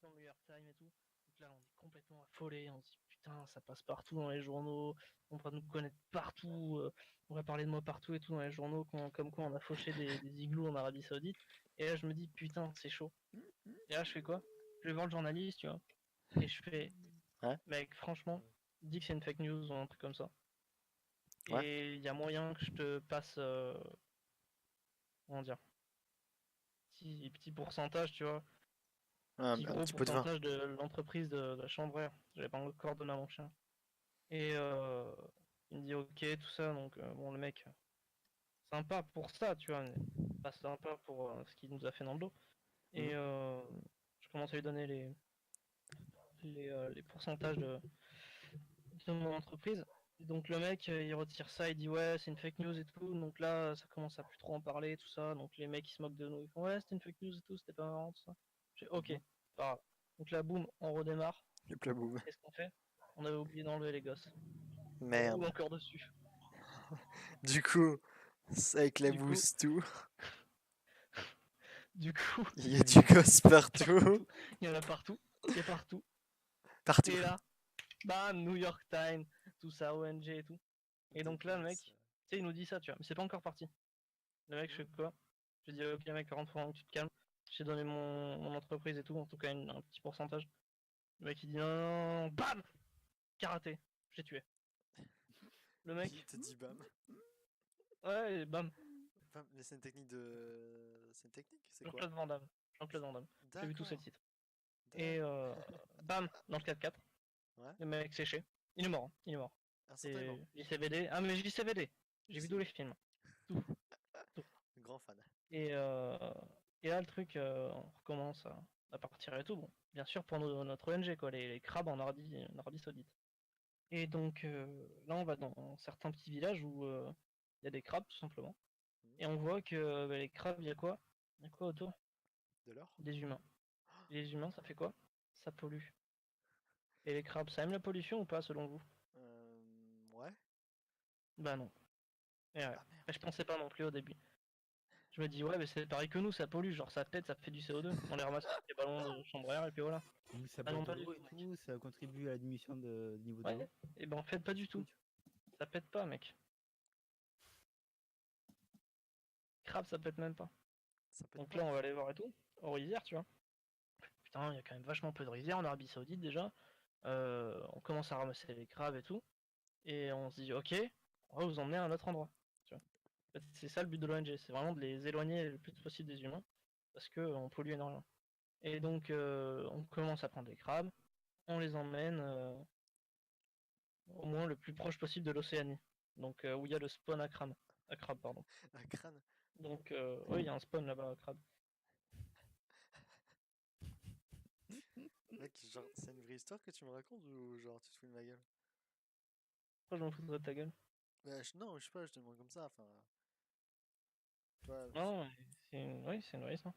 dans le New York Times et tout. Donc là, on est complètement affolé. On se dit putain, ça passe partout dans les journaux. On va nous connaître partout. On va parler de moi partout et tout dans les journaux. Comme quoi, on a fauché des igloos en Arabie Saoudite. Et là, je me dis putain, c'est chaud. Et là, je fais quoi? Je vais voir le journaliste, tu vois. Et je fais, Ouais. mec, franchement, dis que c'est une fake news ou un truc comme ça. Ouais. Et il y a moyen que je te passe, comment dire, petit pourcentage, tu vois, petit Un gros petit peu de vin. pourcentage de l'entreprise de la chambre. J'avais pas encore donné à mon chien. Et il me dit ok, tout ça. Donc, bon, le mec, sympa pour ça, tu vois, mais pas sympa pour ce qu'il nous a fait dans le dos. Et Mhm. je commence à lui donner les pourcentages de mon entreprise. Et donc le mec, il retire ça, il dit ouais, c'est une fake news et tout. Donc là, ça commence à plus trop en parler, tout ça. Donc les mecs, ils se moquent de nous. Ils font ouais, c'était une fake news et tout, c'était pas marrant, tout ça. J'ai ok, Mhm. pas grave. Donc là, boum, on redémarre. Le plat boum. Qu'est-ce qu'on fait? On avait oublié d'enlever les gosses. On roule Merde. encore dessus. Du coup, c'est avec la Du coup, bouse tout. du coup, Il y a du gosse il y a partout. partout. Il y en a partout. Il y a partout. Partout. Et là, bam, New York Times, tout ça, ONG et tout. Et donc là, le mec, tu sais, il nous dit ça, tu vois, mais c'est pas encore parti. Le mec, je fais quoi? Je dis ok, mec, rentre, tu te calmes. J'ai donné mon entreprise et tout, en tout cas un petit pourcentage. Le mec, il dit non, non, non, bam! Karaté, j'ai tué. Le Il mec, te dit bam. ouais, et bam, Bam. Mais c'est une technique de. C'est une technique? C'est quoi? Jean-Claude Van Damme. Jean-Claude Van Damme. J'ai vu tous ses D'accord. titres. Et D'accord. bam, dans le 4x4, Ouais. le mec séché. Il est mort, hein, il est mort. Instantanément. C'est JCVD. Ah, mais JCVD, j'ai vu tous les films. Tout, tout. Grand fan. Et, euh, et là, le truc, on recommence à partir et tout. Bon, bien sûr, pour notre ONG, quoi, les crabes en Arabie Saoudite. Et donc, là, on va dans certains petits villages où il y a des crabes, tout simplement. Mhm. Et on voit que les crabes, il y a quoi? Il y a quoi autour? De l'or? Des humains. Les humains, ça fait quoi? Ça pollue. Et les crabes, ça aime la pollution ou pas, selon vous? Ouais. Bah non. Et ouais. Ah Et je merde. pensais pas non plus au début. Je me dis, ouais, mais c'est pareil que nous, ça pollue, genre ça pète, ça fait du CO2. On les ramasse avec des ballons de chambre à air et puis voilà. Vu que ça Ah non, botte de pas du l'eau et tout, mec. tout, ça contribue à la diminution du niveau de Ouais, l'eau. et ben en fait, pas C'est du cool, tout. tu Ça pète pas, mec. Crabe, ça pète même pas. Ça pète Donc pas. là, on va aller voir et tout, aux rivières, tu vois. Putain, il y a quand même vachement peu de rivières en Arabie Saoudite déjà. On commence à ramasser les crabes et tout. Et on se dit, ok, on va vous emmener à un autre endroit. Tu vois. En fait, c'est ça le but de l'ONG, c'est vraiment de les éloigner le plus possible des humains. Parce qu'on pollue énormément. Et donc, on commence à prendre les crabes. On les emmène au moins le plus proche possible de l'Océanie. Donc, où il y a le spawn à crabe. À crabe, pardon. Un crâne. Donc, oui, il y a un spawn là-bas à crabe. Mec, genre, c'est une vraie histoire que tu me racontes ou genre tu te fous de ma gueule? Pourquoi je m'en foutrais de ta gueule? Bah, non, je sais pas, je te demande comme ça, enfin. Tu vois, Non, oui, c'est une vraie histoire.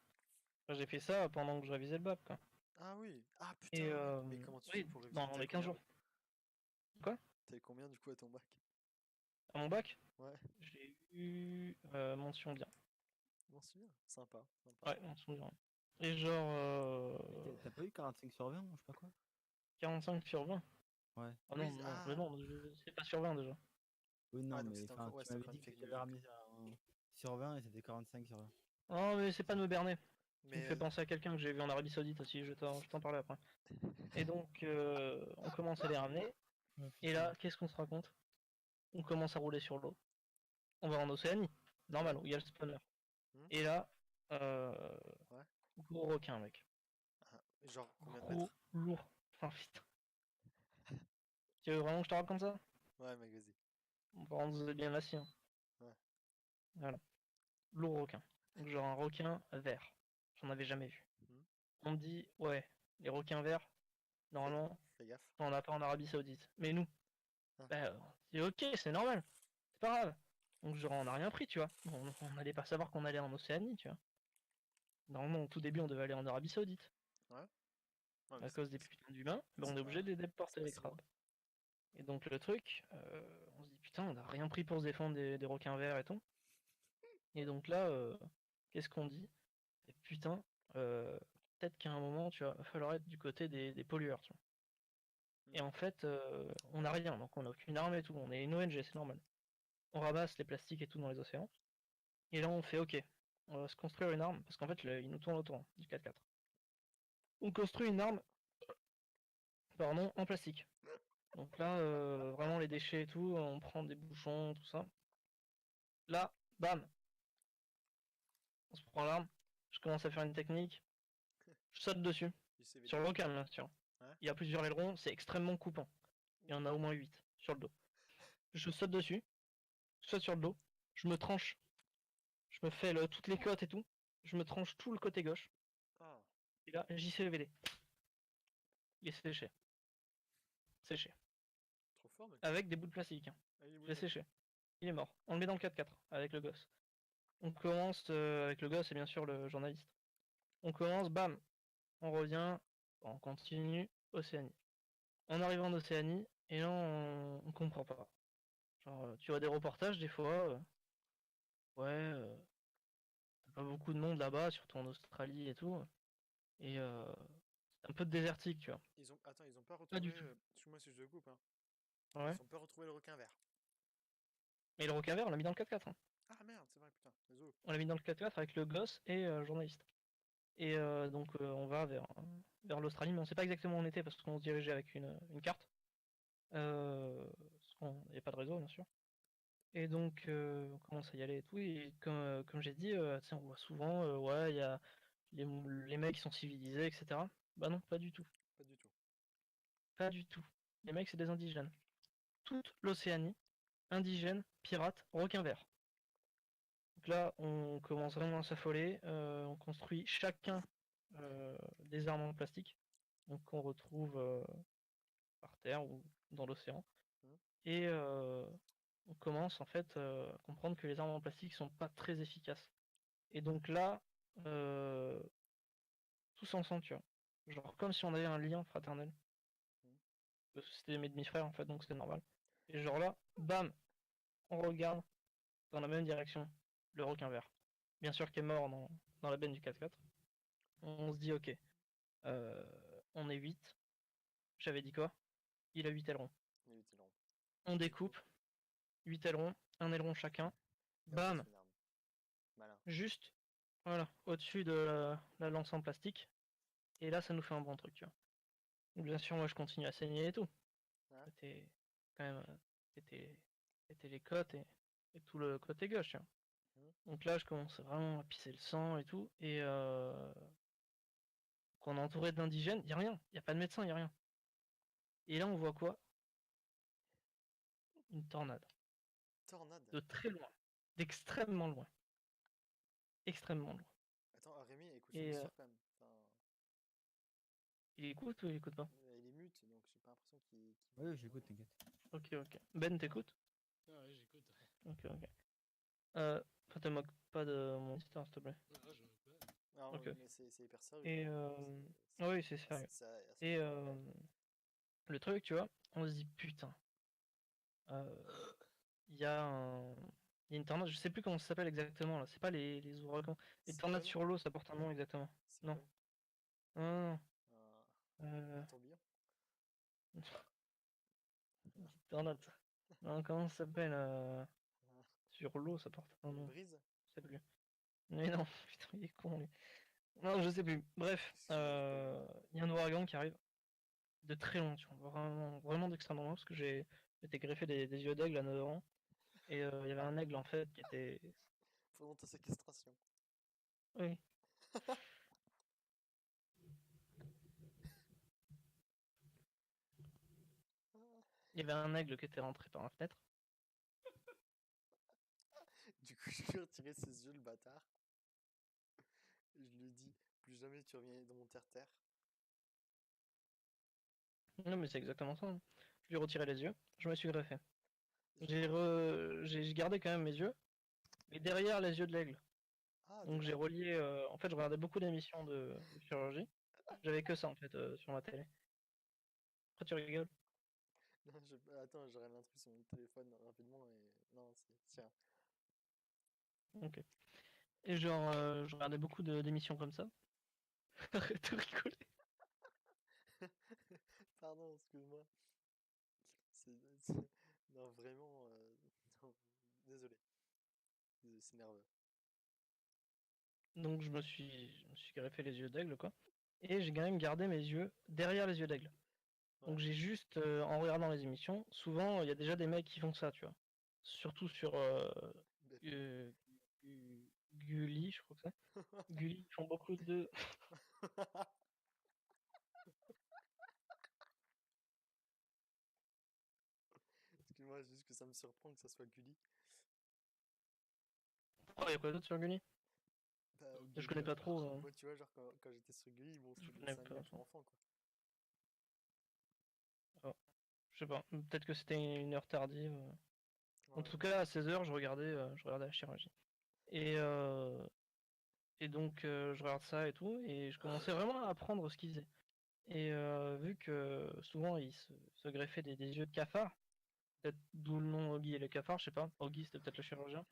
Enfin, j'ai fait ça pendant que je révisais le BAP, quoi. Ah oui! Ah Et putain, mec! Mais comment tu fais oui, pour réviser? dans les 15 jours. Quoi? T'avais combien du coup à ton bac? À mon bac, Ouais, j'ai eu mention bien. bon, c'est bien, sympa, sympa. Ouais, mention bien. Et genre Mais t'as pas eu 45 sur 20 ou je sais pas quoi? 45 sur 20. Ouais. Ah non, Oui, non, mais ah! non, c'est pas sur 20 déjà. Oui, Ouais, non, donc mais c'était encore, enfin, ouais, tu c'était m'avais encore une dit que fake tu news avais donc. ramené un sur 20 et c'était 45 sur 20. Non, mais c'est pas de me berner. Tu me Mais fais penser à quelqu'un que j'ai vu en Arabie Saoudite aussi, je t'en parlais après. Et donc, on commence à les ramener. Oh Et putain. là, qu'est-ce qu'on se raconte? On commence à rouler sur l'eau. On va en Océanie, ouais, normal, où il y a le spawner. hmm, Et là, euh, ouais. gros requin, mec. Ah, genre combien de Gros, mètres? lourd. Enfin, putain. Tu veux vraiment que je te raconte ça? Ouais, mec, vas-y. On vous est bien assis, hein. Ouais. Voilà. Lourd requin. Donc, genre un requin vert. J'en avais jamais vu. Hmm, On me dit, ouais, les requins verts, normalement, fais gaffe. t'en as pas en Arabie Saoudite. Mais nous, Ah, bah, c'est ok, c'est normal. C'est pas grave. Donc, genre, on a rien pris, tu vois. On n'allait pas savoir qu'on allait en Océanie, tu vois. Normalement, au tout début, on devait aller en Arabie Saoudite. ouais. Ouais, mais À cause des putains d'humains, bah, on c'est est pas, obligé de c'est déporter pas les si loin. crabes. Et donc, le truc, on se dit, putain, on a rien pris pour se défendre des requins verts et tout. Et donc là, qu'est-ce qu'on dit? Et putain, euh, peut-être qu'à un moment, tu vois, va falloir être du côté des pollueurs, tu vois. Et en fait, on n'a rien, donc on n'a aucune arme et tout, on est une ONG, c'est normal. On ramasse les plastiques et tout dans les océans, et là on fait ok, on va se construire une arme, parce qu'en fait il nous tourne autour hein, du 4x4. On construit une arme, pardon, en plastique. Donc là, vraiment les déchets et tout, on prend des bouchons, tout ça. Là, bam, on se prend l'arme, je commence à faire une technique, je saute dessus, Du CVD. sur le local bien sûr. Ouais. Il y a plusieurs ailerons, c'est extrêmement coupant. Il y en a au moins 8 sur le dos. Je saute dessus, je saute sur le dos, je me tranche, je me fais toutes les côtes et tout, je me tranche tout le côté gauche, Ah, et là, JCVD. Il est séché. Séché. trop fort, mec. Avec des bouts de plastique. Hein. Ah, il est Je l'ai bougé. séché. Il est mort. On le met dans le 4x4 avec le gosse. On commence avec le gosse et bien sûr le journaliste. On commence, bam, on revient, on continue, Océanie. On arrive en Océanie et là on comprend pas. Genre tu vois des reportages des fois, ouais, t'as pas beaucoup de monde là-bas, surtout en Australie et tout. Et c'est un peu désertique, tu vois. Attends, ils ont pas Pas retrouvé. du tout. Excuse-moi si je te coupe, hein. Ouais. Ils ont pas retrouvé le requin vert. Mais le requin vert, on l'a mis dans le 4x4. Hein. Ah merde, c'est vrai, putain. Désolé. On l'a mis dans le 4x4 avec le gosse et le journaliste. Et donc on va vers l'Australie, mais on sait pas exactement où on était parce qu'on se dirigeait avec une carte. Parce qu'il n'y a pas de réseau bien sûr. Et donc on commence à y aller et tout. Et comme j'ai dit, on voit souvent, ouais, il y a les mecs qui sont civilisés, etc. Bah non, pas du tout. Pas du tout. Pas du tout. Les mecs, c'est des indigènes. Toute l'Océanie, indigènes, pirates, requins verts. Donc là, on commence vraiment à s'affoler. On construit chacun des armes en plastique. Donc qu'on retrouve par terre ou dans l'océan. Mhm. Et on commence en fait à comprendre que les armes en plastique sont pas très efficaces. Et donc là, tous ensemble, tu vois. Genre comme si on avait un lien fraternel. Mhm. Parce que c'était mes demi-frères en fait, donc c'est normal. Et genre là, bam, on regarde dans la même direction le requin vert. Bien sûr qui est mort dans la benne du 4x4. On se dit ok, euh, on est 8. J'avais dit quoi? Il a 8 ailerons. Il est utile. On découpe, 8 ailerons, un aileron chacun. Et on Bam, construit une arme. Malin. juste, voilà, au-dessus de la lance en plastique. Et là, ça nous fait un bon truc, tu vois. Donc, bien sûr, moi, je continue à saigner et tout. Ouais. C'était quand même, c'était les côtes et tout le côté gauche, tu vois. Mhm. Donc là, je commence vraiment à pisser le sang et tout. Et qu'on est entouré d'indigènes, il n'y a rien. Il n'y a pas de médecin, il n'y a rien. Et là, on voit quoi? Une tornade. Tornade. De très loin. D'extrêmement loin. Extrêmement loin. Attends, Rémi, écoute son Et histoire quand même. Enfin, il écoute ou il écoute pas? il est mute, donc j'ai pas l'impression qu'il. Oui, j'écoute, t'inquiète. Ok, ok. Ben, t'écoutes? Ah ouais, j'écoute. Ok, ok. Enfin, te moque pas de mon histoire, s'il te plaît. Ah, je veux pas. Non, Ok. mais c'est hyper sérieux. Et oui, c'est sérieux. Et le truc, tu vois, on se dit putain. Il y a il y a une tornade, je sais plus comment ça s'appelle exactement là. C'est pas les ouragans. Les tornades sur l'eau, ça porte un nom exactement. Non. Cyclone. Non, non. Un tourbillon. Petite tornade. Non, comment ça s'appelle sur l'eau, ça porte un Une nom. brise. Je sais plus. Mais non, putain, il est con lui. Non, je sais plus. Bref, il y a un ouragan qui arrive de très loin, tu vois, vraiment, vraiment d'extrêmement loin, parce que j'ai été greffé des yeux d'aigle à 9 ans, et il y avait un aigle en fait qui était... Pendant ta séquestration. Oui. Il y avait un aigle qui était rentré par la fenêtre. Du coup, je lui ai retiré ses yeux, le bâtard. Je lui ai dit, plus jamais tu reviens dans mon terre-terre. Non mais c'est exactement ça. Hein. Je lui ai retiré les yeux, je me suis greffé. J'ai gardé quand même mes yeux, mais derrière les yeux de l'aigle. Ah, Donc j'ai relié... En fait, je regardais beaucoup d'émissions de chirurgie. J'avais que ça en fait sur ma télé. Pourquoi tu rigoles? Non, attends, j'aurais l'intrus sur mon téléphone rapidement et. Non, c'est. Tiens. Ok. Et genre, je regardais beaucoup d'émissions comme ça. Arrête de rigoler. Pardon, excuse-moi. Non, vraiment. Non, désolé. C'est nerveux. Donc je me suis greffé les yeux d'aigle, quoi. Et j'ai quand même gardé mes yeux derrière les yeux d'aigle. Donc Ouais. j'ai juste, en regardant les émissions, souvent il y a déjà des mecs qui font ça, tu vois. Surtout sur BFM. Gulli, je crois que c'est. Gulli, ils font beaucoup de... Excuse-moi, juste que ça me surprend que ça soit Gulli. Oh, il y a quoi d'autre sur Gulli? Bah, Oh, Je connais pas trop. moi, tu vois, genre, quand j'étais sur Gulli, ils Je montraient des connais dessins pas animés ça. pour enfants, quoi. Oh, je sais pas, peut-être que c'était une heure tardive. En Ouais. tout cas, à 16h, je regardais la chirurgie. Et, euh, et donc, je regarde ça et tout, et je commençais vraiment à apprendre ce qu'ils faisaient. Et vu que souvent, se greffaient des yeux de cafard, peut-être d'où le nom Oggy et le cafard, je sais pas. Oggy, c'était peut-être le chirurgien.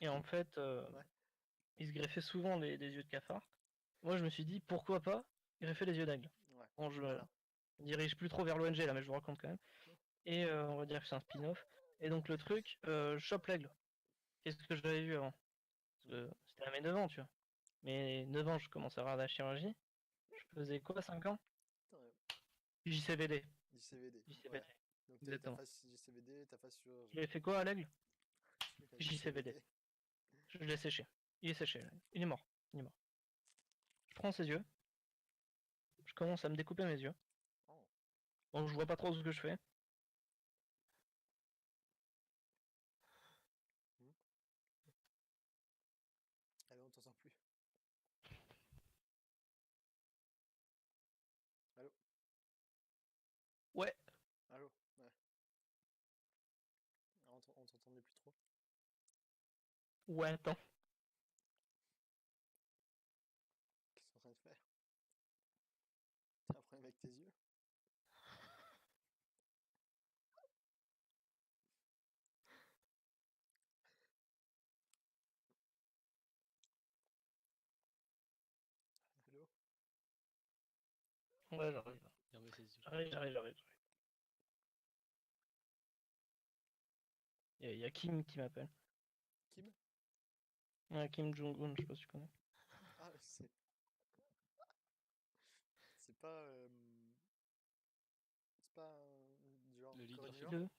Et en fait, Ouais. ils se greffaient souvent des yeux de cafard. Moi, je me suis dit, pourquoi pas greffer les yeux d'aigle. Ouais. Bon, je me Voilà. dirige plus trop vers l'ONG là, mais je vous raconte quand même. Et on va dire que c'est un spin-off. Et donc, le truc, je chope l'aigle. Qu'est-ce que j'avais vu avant? Parce que c'était à mes 9 ans, tu vois. Mais 9 ans, je commence à avoir de la chirurgie. Je faisais quoi, 5 ans? Putain, JCVD. du CVD. Ouais. JCVD, Donc, ta exactement. face du CVD, ta face chirurgie. Il avait fait quoi à l'aigle? Il a du JCVD. CVD. Je l'ai séché. Il est séché, l'aigle. Il est mort. Il est mort. Je prends ses yeux. Je commence à me découper mes yeux. Oh. Bon, je vois pas trop ce que je fais. Hmm. Allez, on t'entend plus. Allô? Ouais. Allô? Ouais. Ah, on t'entendait plus trop. Ouais, attends. Qu'est-ce que t'es en train de faire? T'as un problème avec tes yeux? Allô? Ouais, j'arrive. Fermez ses yeux. J'arrive. Y a Kim qui m'appelle. Kim? Ouais, Kim Jong-un, je sais pas si tu connais. Ah, c'est pas. C'est pas du genre Le Corée leader du C'est Nord? suprême.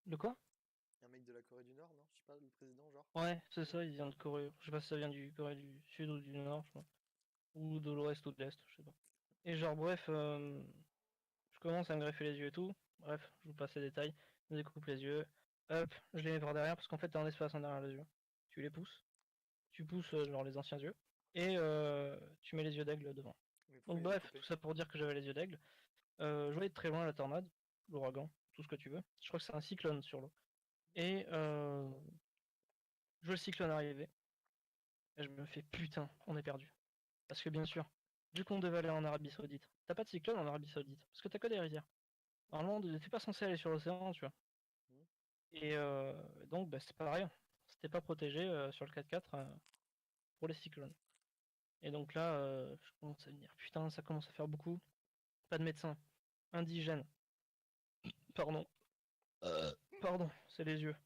le quoi? Un mec de la Corée du Nord, non? Je sais pas, le président, genre? Ouais, c'est ça, il vient de Corée. Je sais pas si ça vient du Corée du Sud ou du Nord, je sais pas. Ou de l'Ouest ou de l'Est, je sais pas. Et genre, bref, je commence à me greffer les yeux et tout. Bref, je vous passe les détails. Je me découpe les yeux. Hop, je les mets par derrière parce qu'en fait, t'as un espace en derrière les yeux. Tu les pousses. Tu pousses genre les anciens yeux. Et tu mets les yeux d'aigle devant. Mais pourquoi Donc, il est bref, découpé? tout ça pour dire que j'avais les yeux d'aigle. Je voyais de très loin la tornade, l'ouragan, tout ce que tu veux. Je crois que c'est un cyclone sur l'eau. Et je vois le cyclone arriver. Et je me fais putain, on est perdu. Parce que bien sûr, vu qu'on devait aller en Arabie Saoudite, t'as pas de cyclone en Arabie Saoudite. Parce que t'as que des rivières. Normalement, t'es pas censé aller sur l'océan, tu vois. Hmm. Et donc, bah, c'est pareil. C'était pas protégé sur le 4x4 pour les cyclones. Et donc là, je commence à me dire, putain, ça commence à faire beaucoup. Pas de médecin. Indigène. Pardon. Pardon, c'est les yeux.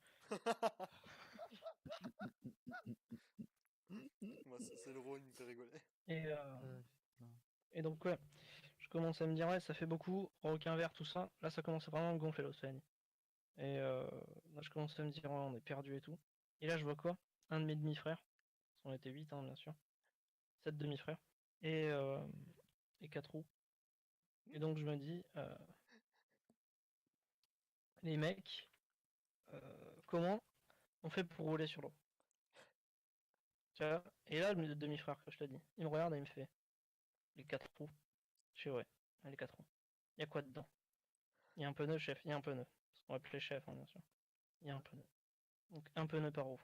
Moi, c'est le rôle, il me fait rigoler. Et, Putain. et donc, ouais, je commence à me dire, ouais, ça fait beaucoup. Requin vert, tout ça. Là, ça commence à vraiment me gonfler l'océan. Et là, je commence à me dire, ouais, on est perdu et tout. Et là, je vois quoi? Un de mes demi-frères. On était 8, hein, bien sûr. 7 demi-frères. Et 4 roues. Et donc, je me dis, les mecs, comment on fait pour rouler sur l'eau? Tu vois? Et là, le demi-frère que je te dis, il me regarde et il me fait, les 4 roues. Je fais, ouais, les 4 roues. Il y a quoi dedans? Il y a un pneu, chef, il y a un pneu. Parce qu'on va appeler chef, hein, bien sûr. Il y a un pneu. Donc, un pneu par roue.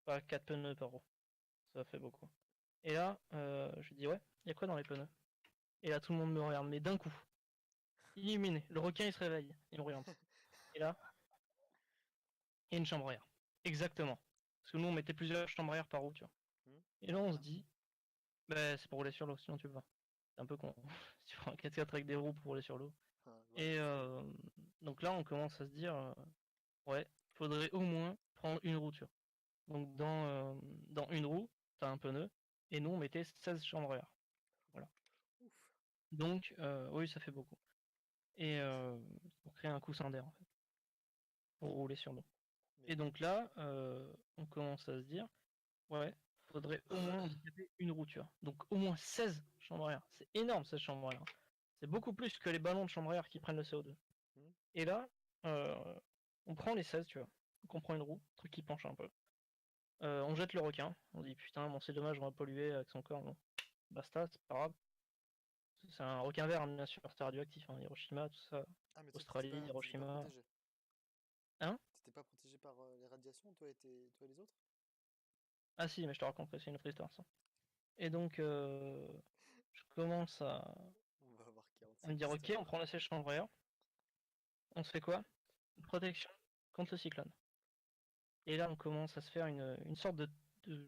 Pas 4 pneus par roue. Ça fait beaucoup. Et là, je lui dis, ouais, il y a quoi dans les pneus? Et là, tout le monde me regarde, mais d'un coup, illuminé. Le requin, il se réveille. Il me regarde. Et là, il y a une chambre à air. Exactement. Parce que nous, on mettait plusieurs chambres à air par roue, tu vois. Hmm. Et là, on se dit, Bah, c'est pour rouler sur l'eau, sinon tu peux pas. C'est un peu con. Tu prends un 4x4 avec des roues pour rouler sur l'eau. Ah, Et voilà. donc là, on commence à se dire, ouais, faudrait au moins prendre une roue, tu vois. Donc dans une roue, t'as un pneu, et nous on mettait 16 chambres à air. Voilà. Ouf. Donc oui, ça fait beaucoup. Et pour créer un coussin d'air en fait, pour rouler sur l'eau. Mais Et donc là, on commence à se dire, ouais, faudrait au moins handicapper une roue, tu vois. Donc au moins 16 chambres à air. C'est énorme 16 chambres à air. C'est beaucoup plus que les ballons de chambre à air qui prennent le CO2. Hmm. Et là, euh, on prend les 16, tu vois. Donc on prend une roue, truc qui penche un peu. On jette le requin. On dit putain, bon c'est dommage, on va polluer avec son corps. Bon, basta, c'est pas grave. C'est un requin vert, bien sûr, c'est radioactif. Hein, Hiroshima, tout ça. Ah, mais toi, Australie, t'étais pas Hiroshima. protégé. Hein? T'étais pas protégé par les radiations, toi et les autres? Ah si, mais je te raconterai, c'est une autre histoire ça. Et donc, je commence On va avoir à me 45 dire ok, histoires. on prend la sèche chambre à air. On se fait quoi? Une protection contre le cyclone. Et là, on commence à se faire une sorte de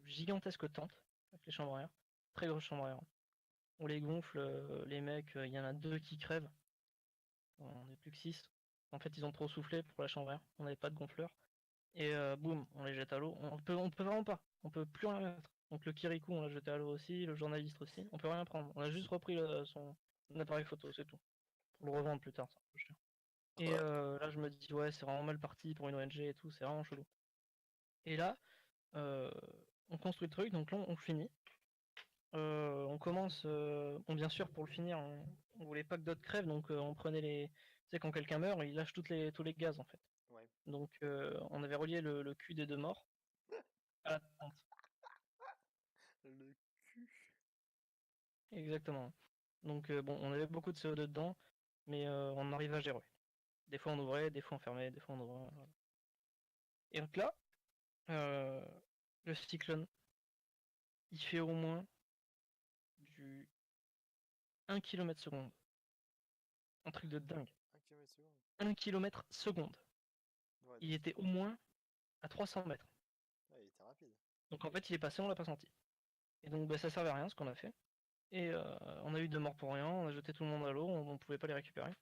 gigantesque tente avec les chambres à air. Très grosse chambre à air. On les gonfle, les mecs, il y en a 2 qui crèvent. On n'est plus que 6. En fait, ils ont trop soufflé pour la chambre à air. On n'avait pas de gonfleur. Et boum, on les jette à l'eau. On peut vraiment pas. On peut plus rien mettre. Donc le Kirikou, on l'a jeté à l'eau aussi. Le journaliste aussi. On peut rien prendre. On a juste repris son appareil photo, c'est tout. Pour le revendre plus tard, ça un peu cher. Et là, je me dis, ouais, c'est vraiment mal parti pour une ONG et tout. C'est vraiment chelou. Et là, euh, on construit le truc. Donc là, on finit. On commence, bon, bien sûr, pour le finir, on voulait pas que d'autres crèvent, donc on prenait les. Tu sais, quand quelqu'un meurt, il lâche tous les gaz en fait. Ouais. Donc on avait relié le cul des 2 morts à la tente. Le cul. Exactement. Donc bon, on avait beaucoup de CO2 dedans, mais on arrive à gérer. Des fois on ouvrait, des fois on fermait, des fois on ouvrait. Voilà. Et donc là, euh, le cyclone, il fait au moins du 1 km seconde. Un truc de dingue. 1 km seconde. 1 km seconde. Ouais, Il donc était au moins à 300 mètres. ouais, il était rapide. Donc en fait, il est passé, on l'a pas senti. Et donc bah, ça servait à rien ce qu'on a fait. Et on a eu 2 morts pour rien, on a jeté tout le monde à l'eau, on pouvait pas les récupérer.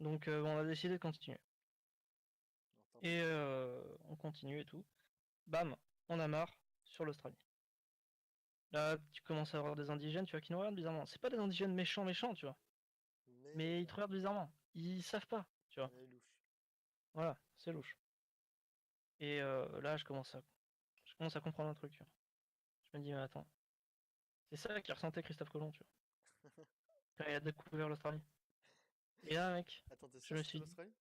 Donc on a décidé de continuer. Non, tant pis. Et on continue et tout. Bam, on a marre sur l'Australie. Là, tu commences à avoir des indigènes, tu vois, qui nous regardent bizarrement. C'est pas des indigènes méchants, méchants, tu vois. Mais ils te regardent bizarrement. Ils savent pas, tu vois. elle est louche. Voilà, c'est louche. Et là, je commence à comprendre un truc, tu vois. Je me dis, mais attends. C'est ça qui ressentait Christophe Colomb, tu vois. Quand il a découvert l'Australie. Et là, mec, Attends, t'es je sûr me que c'était suis dit, l'Australie?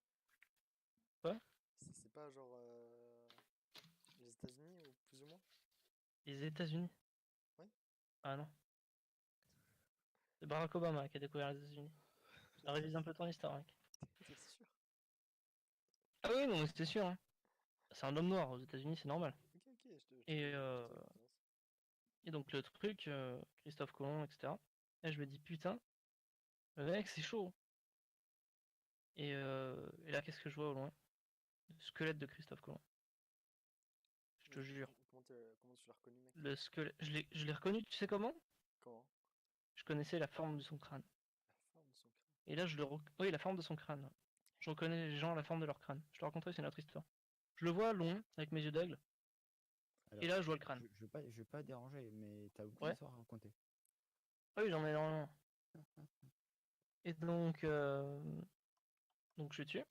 quoi? C'est pas genre les États-Unis ou plus ou moins? Les États-Unis? Ouais. Ah non. C'est Barack Obama qui a découvert les États-Unis. Ça révise un peu ton histoire, mec. T'es sûr? Ah oui, non, mais c'était sûr, hein. C'est un homme noir aux États-Unis, c'est normal. Ok, ok, Et, je te fais confiance. et donc le truc, Christophe Colomb, etc. Et je me dis, putain, le mec, c'est chaud. Et là, qu'est-ce que je vois au loin? Le squelette de Christophe Colomb. Je te jure. Comment tu l'as reconnu, mec? Le squelette. Je l'ai reconnu, tu sais comment? Comment? Je connaissais la forme de son crâne. La forme de son crâne. Et là, oui, la forme de son crâne. Je reconnais les gens à la forme de leur crâne. Je te raconterai, c'est une autre histoire. Je le vois loin, avec mes yeux d'aigle, Alors, et là, je vois le crâne. je veux pas déranger, mais t'as beaucoup Ouais. d'histoires à raconter. Ah oui, j'en ai énormément. Et donc je suis dessus.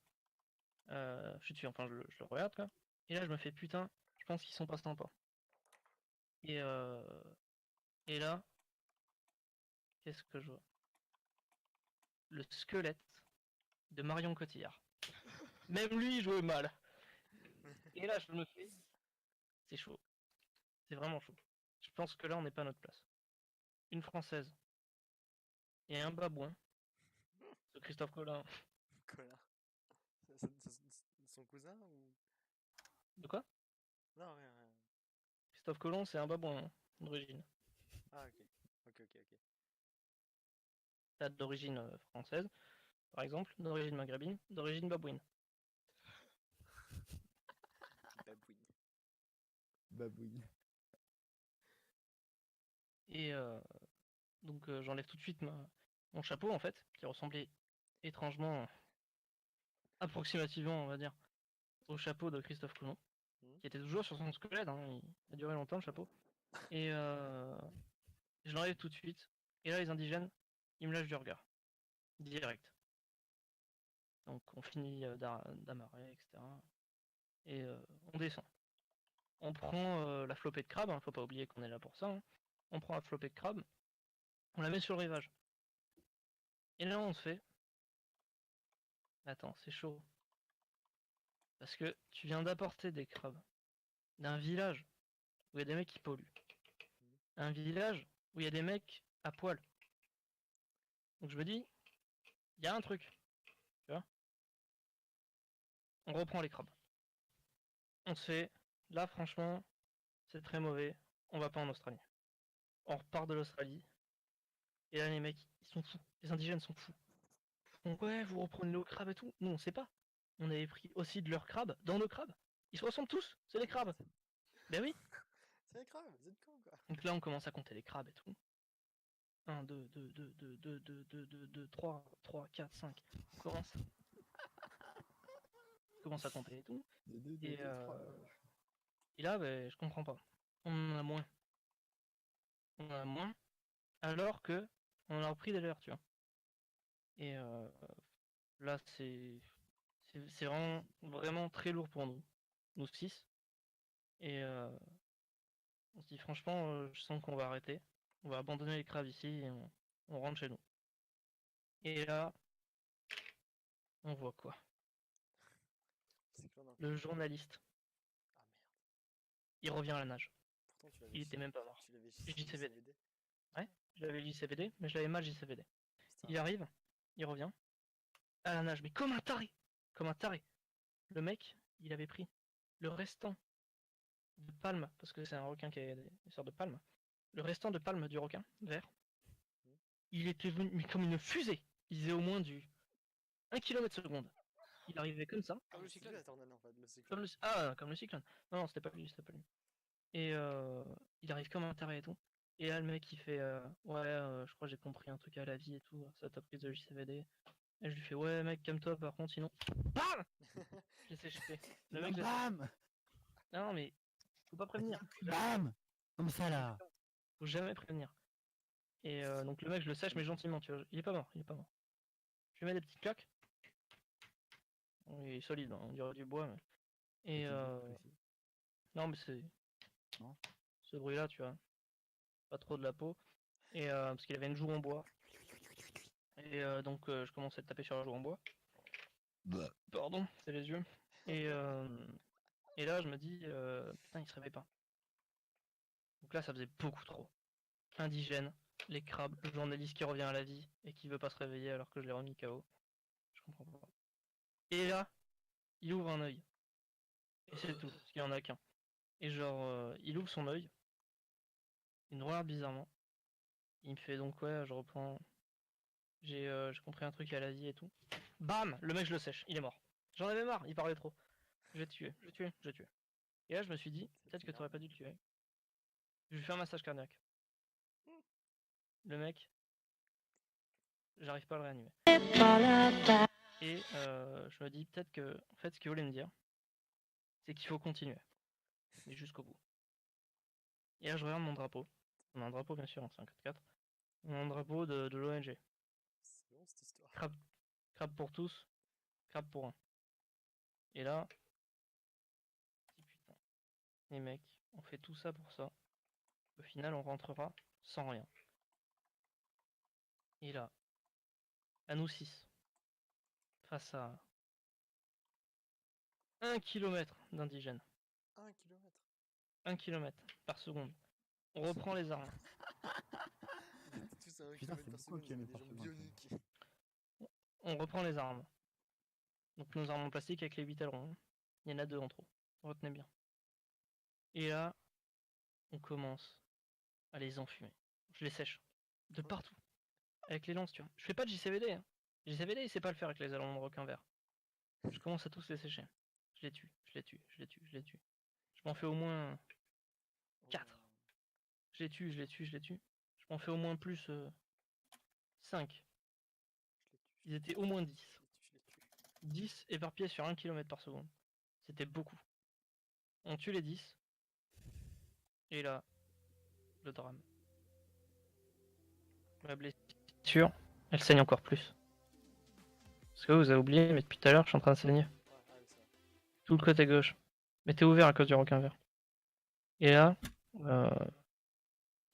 Je suis dessus, enfin, je le regarde, quoi. Et là, je me fais, putain, je pense qu'ils sont pas sympas. Et, euh, et là, qu'est-ce que je vois? Le squelette de Marion Cotillard. Même lui, il jouait mal. Et là, je me fais, c'est chaud. C'est vraiment chaud. Je pense que là, on n'est pas à notre place. Une Française et un babouin de Christophe Colomb. Connard. Son cousin ou. De quoi? Non, rien, rien. Christophe Colomb, c'est un babouin hein, d'origine. Ah, ok. Ok. T'as d'origine française, par exemple, d'origine maghrébine, d'origine babouine. Babouine. Babouine. Et Donc j'enlève tout de suite mon chapeau en fait, qui ressemblait étrangement, approximativement on va dire, au chapeau de Christophe Colomb, qui était toujours sur son squelette, hein, il a duré longtemps le chapeau. Et je l'enlève tout de suite. Et là les indigènes, ils me lâchent du regard. Direct. Donc on finit d'amarrer, etc. Et on descend. On prend la flopée de crabe, hein, faut pas oublier qu'on est là pour ça. Hein. On prend la flopée de crabe, on la met sur le rivage. Et là on se fait... Attends, c'est chaud. Parce que tu viens d'apporter des crabes d'un village où il y a des mecs qui polluent. Un village où il y a des mecs à poil. Donc je me dis, il y a un truc. Tu vois? On reprend les crabes. On se fait, là franchement, c'est très mauvais, on va pas en Australie. On repart de l'Australie. Et là les mecs, ils sont fous. Les indigènes sont fous. Donc ouais, vous reprenez nos crabes et tout. Nous on sait pas. On avait pris aussi de leurs crabes dans nos crabes. Ils se ressemblent tous, c'est des crabes. Ben oui. C'est grave, vous êtes con quoi. Donc là on commence à compter les crabes et tout. 1, 2, 2, 2, 2, 2, 2, 2, 2, 2, 3, 3, 4, 5. On commence à compter et tout. Et là, ben, je comprends pas. On en a moins. On en a moins. Alors que on en a repris des leurs, tu vois. Et là, c'est vraiment, vraiment très lourd pour nous. Nous 6. Et on se dit franchement, je sens qu'on va arrêter. On va abandonner les crabes ici et on rentre chez nous. Et là, on voit quoi? C'est que là, on a- Le journaliste, Ah merde. il revient à la nage. Pourtant, tu l'avais Il était même pas mort. Tu l'avais JCVD. JCVD. Ouais, je l'avais JCVD, mais je l'avais mal JCVD. Putain. Il arrive, il revient, à la nage, mais comme un taré! Comme un taré! Le mec, il avait pris le restant de palme, parce que c'est un requin qui a des sortes de palme, le restant de palme du requin, vert, il était venu mais comme une fusée! Il faisait au moins du 1 km seconde. Il arrivait comme ça, Comme le le cyclone. cyclone. Tornado en fait, le cyclone. comme le... Ah, comme le cyclone. Non, c'était pas lui, c'était pas lui. Et il arrive comme un taré et tout. Et là, le mec, il fait ouais, je crois que j'ai compris un truc à la vie et tout, ça t'a prise de JCVD. Et je lui fais ouais, mec, calme-toi, par contre, sinon. BAM! J'ai séché. Le mec, j'ai séché. Bam! Non, mais faut pas prévenir. Bam! Comme ça là! Faut jamais prévenir. Et donc, le mec, je le sèche, mais gentiment, tu vois. Il est pas mort, il est pas mort. Je lui mets des petites claques. Bon, il est solide, hein, on dirait du bois. Mais... Et non, mais c'est. Non. Ce bruit-là, tu vois. Pas trop de la peau. Et parce qu'il avait une joue en bois. Et donc je commence à taper sur la joue en bois. Pardon, c'est les yeux. Et là je me dis putain il se réveille pas. Donc là ça faisait beaucoup trop. Indigène, les crabes, le journaliste qui revient à la vie et qui veut pas se réveiller alors que je l'ai remis KO. Je comprends pas. Et là, il ouvre un œil. Et c'est tout, parce qu'il y en a qu'un. Et genre il ouvre son œil. Il me regarde bizarrement. Il me fait donc ouais je reprends. J'ai compris un truc à la vie et tout. Bam! Le mec je le sèche, il est mort. J'en avais marre, il parlait trop. Je vais te tuer, je vais te tuer, je vais te tuer. Et là je me suis dit, peut-être que t'aurais pas dû le tuer. Je lui fais un massage cardiaque. Le mec, j'arrive pas à le réanimer. Et je me dis peut-être que, en fait, ce qu'il voulait me dire, c'est qu'il faut continuer. Mais jusqu'au bout. Et là je regarde mon drapeau. On a un drapeau bien sûr en 5-4. On a un drapeau de l'ONG. C'est bon cette histoire. Crabe pour tous, crabe pour un. Et là, si putain, les mecs, on fait tout ça pour ça. Au final, on rentrera sans rien. Et là, à nous 6, face à 1 km d'indigènes, 1 km. 1 km par seconde, on reprend les armes. Ils étaient tous à 1 Putain, km c'est par beaucoup, un seconde, ils avaient kilomètre des par jambes seconde, bioniques. On reprend les armes. Donc nos armes en plastique avec les 8 ailerons. Il y en a 2 en trop. Retenez bien. Et là, on commence à les enfumer. Je les sèche. De partout. Avec les lances, tu vois. Je fais pas de JCVD. Hein. JCVD, il sait pas le faire avec les ailerons de requin vert. Je commence à tous les sécher. Je les tue, je les tue, je les tue, je les tue. Je m'en fais au moins 4. Je les tue, je les tue, je les tue. Je On fait au moins plus 5. Je les Ils tue, étaient au moins 10. je les tue. 10 éparpillés sur 1 km par seconde. C'était beaucoup. On tue les 10. Et là, le drame. Ma blessure, elle saigne encore plus. Parce que vous avez oublié, mais depuis tout à l'heure, je suis en train de saigner. Ouais, ouais, ça. Tout le côté gauche. Mais t'es ouvert à cause du requin vert. Et là, je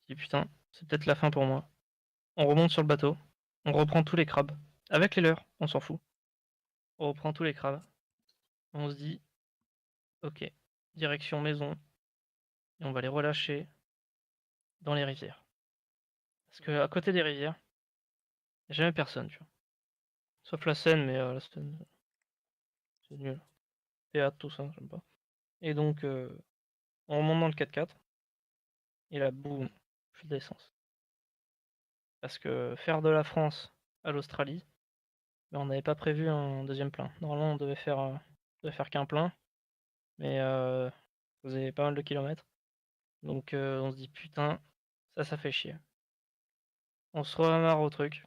dis putain, c'est peut-être la fin pour moi. On remonte sur le bateau. On reprend tous les crabes. Avec les leurs, on s'en fout. On reprend tous les crabes. On se dit, ok, direction maison. Et on va les relâcher dans les rivières. Parce que à côté des rivières, y a jamais personne, tu vois. Sauf la Seine, mais la Seine, c'est nul. Théâtre, tout ça, j'aime pas. Et donc, on remonte dans le 4x4. Et là, boum, fuite d'essence. Parce que faire de la France à l'Australie, ben, on n'avait pas prévu un deuxième plein. Normalement, on devait faire qu'un plein. Mais ça faisait pas mal de kilomètres. Donc on se dit putain, ça fait chier. On se remarre au truc.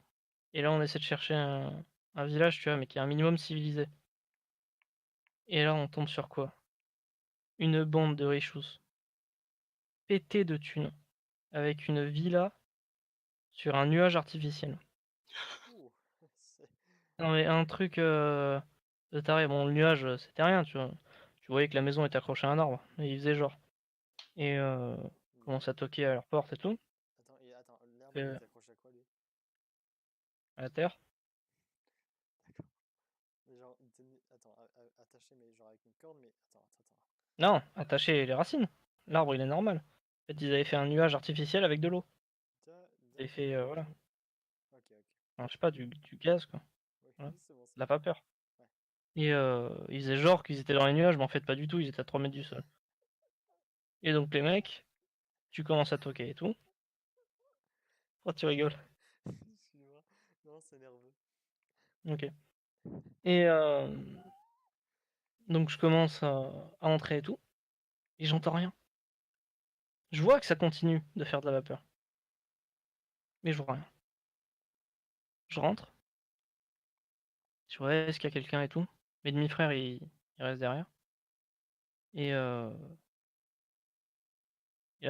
Et là on essaie de chercher un village, tu vois, mais qui est un minimum civilisé. Et là on tombe sur quoi? Une bande de richous. Pété de thunes. Avec une villa sur un nuage artificiel. Ouh, c'est- Non mais un truc de taré. Bon le nuage c'était rien, tu vois. Tu voyais que la maison était accrochée à un arbre. Et ils faisaient genre. Et commence à toquer à leur porte et tout. Attends, l'arbre il Euh, était accroché à quoi lui? à la terre. D'accord. Mais genre, il était attends, attaché, mais genre avec une corde, mais attends. Non, attacher les racines. L'arbre, il est normal. En fait, ils avaient fait un nuage artificiel avec de l'eau. Ils avaient fait, voilà. Ok. Enfin, je sais pas, du gaz, quoi. Ouais, Voilà. oui, c'est bon, De la c'est bon. vapeur. Ouais. Et ils faisaient genre qu'ils étaient dans les nuages, mais en fait, pas du tout. Ils étaient à 3 mètres du sol. Et donc, les mecs, tu commences à toquer et tout. Oh, tu rigoles. Excuse-moi. Non, c'est nerveux. Ok. Et donc, je commence à entrer et tout. Et j'entends rien. Je vois que ça continue de faire de la vapeur. Mais je vois rien. Je rentre. Je vois, est-ce qu'il y a quelqu'un et tout. Mes demi-frères, ils restent derrière. Et là,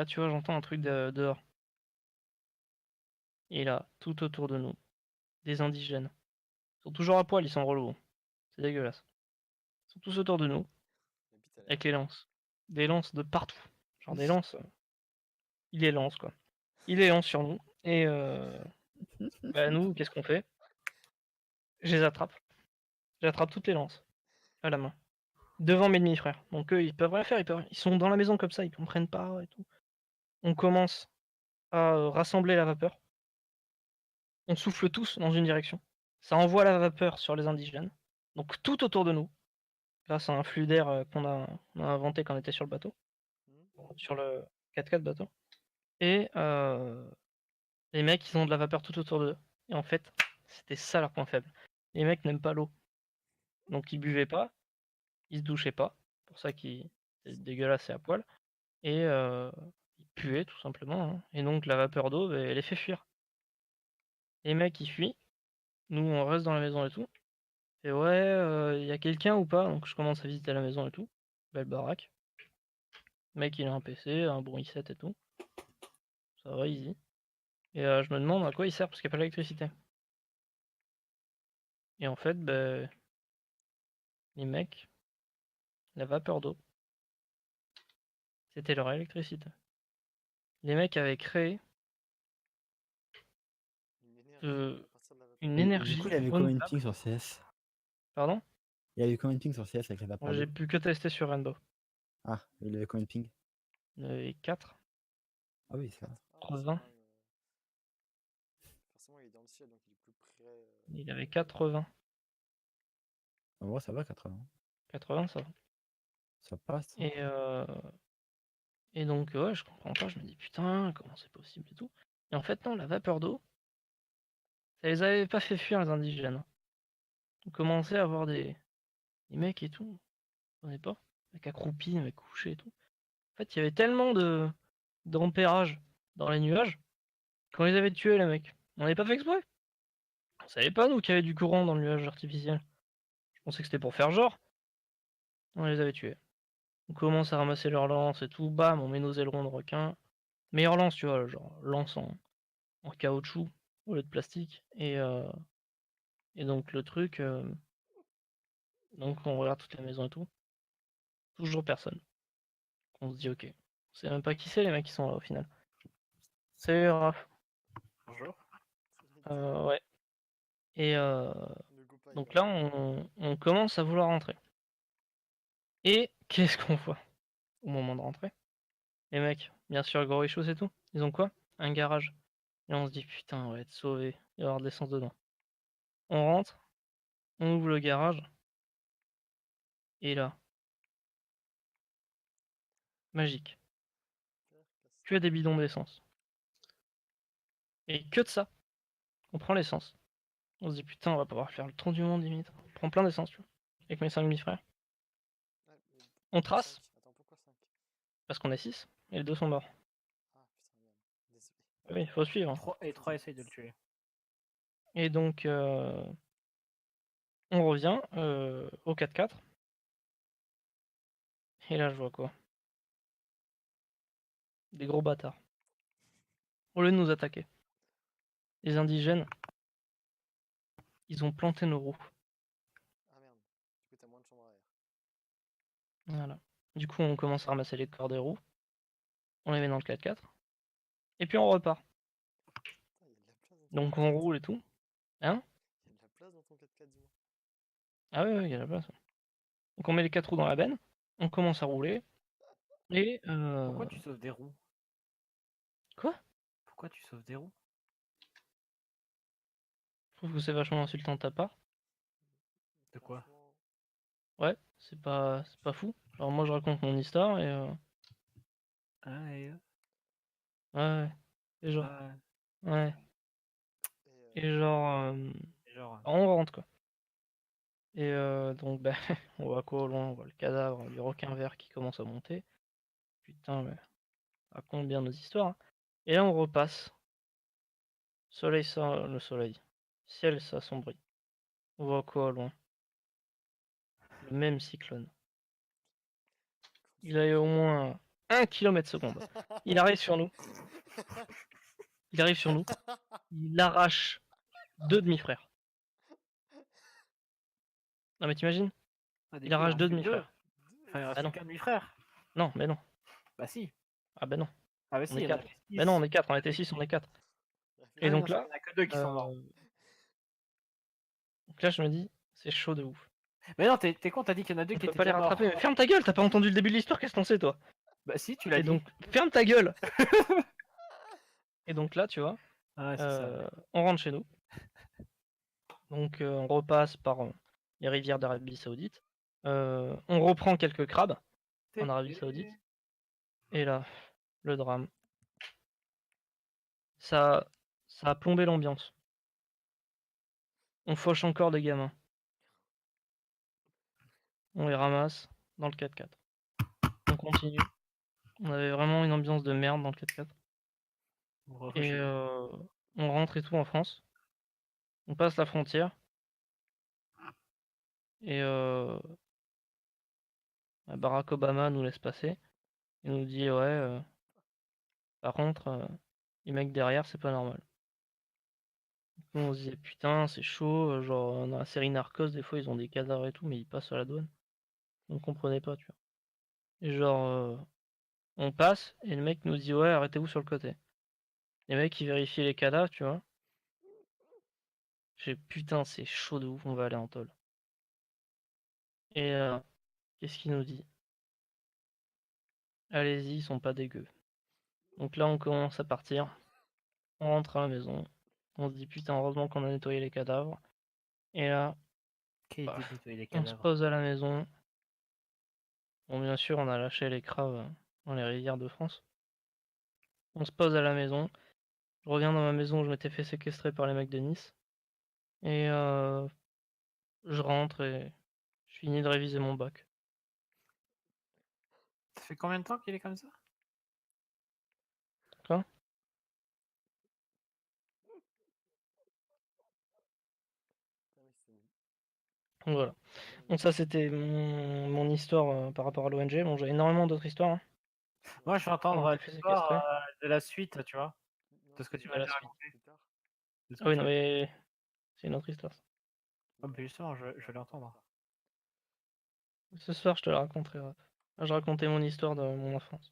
tu vois, j'entends un truc dehors. Et là, tout autour de nous, des indigènes. Ils sont toujours à poil, ils sont relous. C'est dégueulasse. Ils sont tous autour de nous, La bite, elle a avec l'air les lances. Des lances de partout. Genre des lances. Il les lance, quoi. Il les lance sur nous. Et bah, nous, qu'est-ce qu'on fait? Je les attrape. J'attrape toutes les lances. À la main. Devant mes demi-frères. Donc eux, ils peuvent rien faire. Ils sont dans la maison comme ça, ils comprennent pas et tout. On commence à rassembler la vapeur. On souffle tous dans une direction. Ça envoie la vapeur sur les indigènes. Donc tout autour de nous. Grâce à un flux d'air qu'on a inventé quand on était sur le bateau, sur le 4x4 bateau. Et les mecs, ils ont de la vapeur tout autour d'eux. Et en fait, c'était ça leur point faible. Les mecs n'aiment pas l'eau. Donc ils buvaient pas, ils se douchaient pas. C'est pour ça qu'ils étaient dégueulasses et à poil. Et ils puaient tout simplement. Hein. Et donc la vapeur d'eau, bah, elle les fait fuir. Les mecs, ils fuient. Nous, on reste dans la maison et tout. Et ouais, y a quelqu'un ou pas? Donc je commence à visiter la maison et tout. Belle baraque. Le mec, il a un PC, un bon i7 et tout. Ça va, easy. Et je me demande à quoi il sert parce qu'il n'y a pas d'électricité. Et en fait, bah, les mecs, la vapeur d'eau, c'était leur électricité. Les mecs avaient créé une énergie à partir de la vapeur. une Et du énergie coup, il avait combien de renouvelable. ping sur CS? Pardon? Il avait combien de ping sur CS avec la vapeur J'ai d'eau? pu que tester sur Rainbow. Ah, il avait combien de ping? Il y en avait 4, Ah oui, ça va. Ah, c'est 80. quand même, forcément, il est dans le ciel, donc il est plus près. Il avait 80. En vrai, ça va, 80. 80, ça va. Ça passe. Et donc, ouais, je comprends pas. Je me dis, putain, comment c'est possible et tout. Et en fait, non, la vapeur d'eau, ça les avait pas fait fuir, les indigènes. On commençait à avoir des mecs et tout. On n'est pas. Mecs accroupis, mecs couchés et tout. En fait, il y avait tellement d'ampérage dans les nuages Quand ils avaient tués, les mecs, on n'avait pas fait exprès. On savait pas, nous, qu'il y avait du courant dans le nuage artificiel. Je pensais que c'était pour faire genre. On les avait tués. On commence à ramasser leurs lances et tout. Bam, on met nos ailerons de requin. Meilleure lance, tu vois, genre lance en caoutchouc au lieu de plastique. Et donc le truc, donc on regarde toute la maison et tout. Toujours personne. On se dit ok. On sait même pas qui c'est les mecs qui sont là au final. C'est Raph. Bonjour. Ouais. Et Ne go pas, il donc va là on commence à vouloir rentrer. Et qu'est-ce qu'on voit au moment de rentrer? Les mecs, bien sûr gros et et tout. Ils ont quoi? Un garage. Et on se dit putain on va être sauvés. Il va y avoir de l'essence dedans. On rentre, on ouvre le garage. Et là, magique. faire casse. Que des bidons d'essence. Et que de ça. On prend l'essence. On se dit putain on va pouvoir faire le tour du monde limite. On prend plein d'essence tu vois. Avec mes 5 demi-frères. Ouais, mais On pourquoi trace. 5? Attends, pourquoi 5? Parce qu'on est 6. Et les deux sont morts. Ah putain, merde. Désolé. Oui, faut suivre. 3 essayent de le tuer. Et donc on revient au 4x4. Et là je vois quoi? Des gros bâtards. Au lieu de nous attaquer. Les indigènes, ils ont planté nos roues. Ah merde. Du coup, t'as moins de chambre arrière. Voilà. Du coup on commence à ramasser les corps des roues. On les met dans le 4x4. Et puis on repart. Putain, il y a de la place dans ton Donc 4x4. on roule et tout. Hein? Il y a de la place dans ton 4x4, dis-moi. Ah ouais, il y a la place. Donc on met les 4 roues dans la benne. On commence à rouler. Et Pourquoi tu sauves des roues? Quoi? Pourquoi tu sauves des roues? Je trouve que c'est vachement insultant de ta part. De quoi? Franchement, Ouais, c'est pas fou. Alors moi je raconte mon histoire et Ah, et ouais. Et genre. ah, Ouais. et Et genre. genre. On rentre quoi. Et donc bah on voit quoi au loin, on voit le cadavre du requin vert qui commence à monter. Putain mais raconte bien nos histoires. Hein. Et là on repasse. Le soleil. Ciel s'assombrit. On voit quoi au loin? Le même cyclone. Il a au moins 1 km seconde. Il arrive sur nous. Il arrive sur nous. Il arrache 2 demi-frères. Non mais t'imagines? Ah, du Il coup, il en arrache 2 reste plus que 2. demi-frères. Enfin, il Ah reste non. plus qu'un demi-frère. Non, mais non. Bah si. Ah bah non. Ah bah On si, est il y en 4. avait Bah non, on 6. est 4. On était 6, on est 4. Ah Et oui, non, donc il là, n'y en a que 2 qui sont morts. je me dis, c'est chaud de ouf. Mais non, t'es con, t'as dit qu'il y en a 2 On qui peut étaient pas les déjà morts. rattraper. Mais ferme ta gueule, t'as pas entendu le début de l'histoire, qu'est-ce que t'en sais toi? Bah si, tu l'as Et dit. donc, ferme ta gueule. Et donc là, tu vois, Ah, c'est ça. on rentre chez nous. Donc on repasse par les rivières d'Arabie Saoudite. On reprend quelques crabes en Arabie Saoudite. Et là, le drame. Ça a plombé l'ambiance. On fauche encore des gamins. On les ramasse dans le 4x4. On continue. On avait vraiment une ambiance de merde dans le 4x4. Et on rentre et tout en France. On passe la frontière. Et Barack Obama nous laisse passer. Il nous dit ouais, par contre, les mecs derrière, c'est pas normal. Nous, on se disait putain, c'est chaud. Genre, dans la série Narcos, des fois, ils ont des cadavres et tout, mais ils passent à la douane. On comprenait pas, tu vois. Et genre, on passe, et le mec nous dit ouais, arrêtez-vous sur le côté. Les mecs, ils vérifient les cadavres, tu vois. J'ai putain, c'est chaud de ouf, on va aller en tôle. Et qu'est-ce qu'il nous dit? Allez-y, ils sont pas dégueux. Donc là, on commence à partir. On rentre à la maison. On se dit putain, heureusement qu'on a nettoyé les cadavres. Et là, Qui bah, était de nettoyer les on se cadavres? pose à la maison. Bon, bien sûr, on a lâché les crabes dans les rivières de France. On se pose à la maison. Je reviens dans ma maison où je m'étais fait séquestrer par les mecs de Nice. Et je rentre et je finis de réviser mon bac. Ça fait combien de temps qu'il est comme ça? Quoi? Donc voilà. Donc ça c'était mon histoire par rapport à l'ONG. Bon, j'ai énormément d'autres histoires, hein. Moi, je vais On entendre était fait l'histoire séquestrer. de la suite, tu vois. Non, De ce que tu De m'as la déjà suite. raconté. plus tard. de ce Ah que oui, tu non m'as- mais c'est une autre histoire, ça. Ah, mais justement, je vais l'entendre. Ce soir, je te la raconterai. Je racontais mon histoire de mon enfance.